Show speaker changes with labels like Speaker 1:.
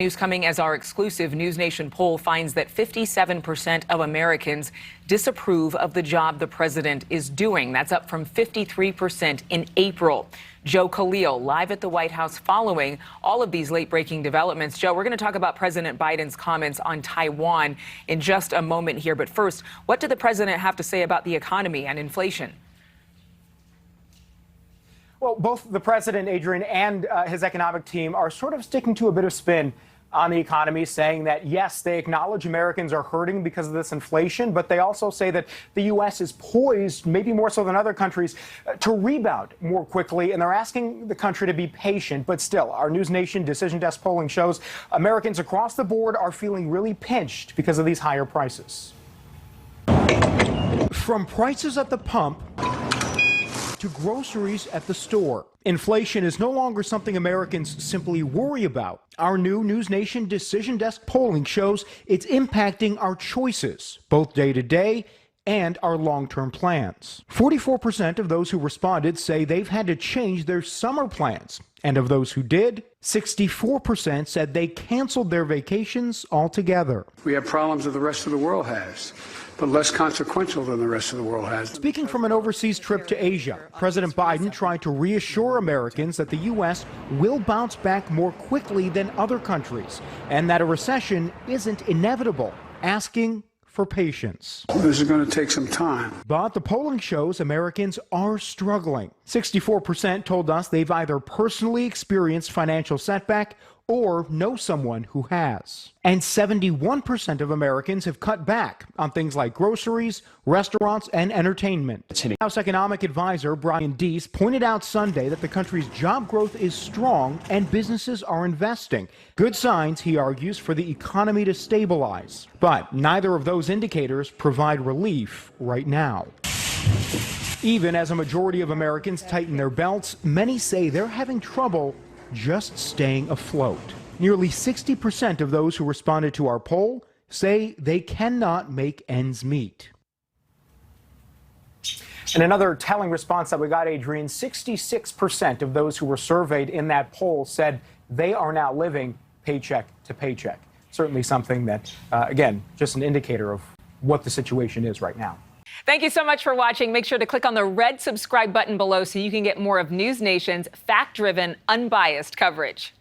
Speaker 1: News coming as our exclusive NewsNation poll finds that 57% of Americans disapprove of the job the president is doing. That's up from 53% in April. Joe Khalil, live at the White House following all of these late-breaking developments. Joe, we're going to talk about President Biden's comments on Taiwan in just a moment here. But first, what did the president have to say about the economy and inflation?
Speaker 2: Well, both the president, Adrienne, and his economic team are sort of sticking to a bit of spin on the economy, saying that, yes, they acknowledge Americans are hurting because of this inflation, but they also say that the U.S. is poised, maybe more so than other countries, to rebound more quickly. And they're asking the country to be patient. But still, our NewsNation Decision Desk polling shows Americans across the board are feeling really pinched because of these higher prices. From prices at the pump to groceries at the store, inflation is no longer something Americans simply worry about. Our new NewsNation Decision Desk polling shows it's impacting our choices, both day to day and our long-term plans. 44% of those who responded say they've had to change their summer plans. And of those who did, 64% said they canceled their vacations altogether.
Speaker 3: We have problems that the rest of the world has, but less consequential than the rest of the world has.
Speaker 2: Speaking from an overseas trip to Asia, President Biden tried to reassure Americans that the U.S. will bounce back more quickly than other countries and that a recession isn't inevitable, asking for patience.
Speaker 3: This is going to take some time.
Speaker 2: But the polling shows Americans are struggling. 64% told us they've either personally experienced financial setback or know someone who has. And 71% of Americans have cut back on things like groceries, restaurants, and entertainment. House Economic Advisor Brian Deese pointed out Sunday that the country's job growth is strong and businesses are investing. Good signs, he argues, for the economy to stabilize. But neither of those indicators provide relief right now. Even as a majority of Americans tighten their belts, many say they're having trouble just staying afloat. Nearly 60% of those who responded to our poll say they cannot make ends meet. And another telling response that we got, Adrienne, 66% of those who were surveyed in that poll said they are now living paycheck to paycheck. Certainly something that, again, just an indicator of what the situation is right now.
Speaker 1: Thank you so much for watching. Make sure to click on the red subscribe button below so you can get more of NewsNation's fact-driven, unbiased coverage.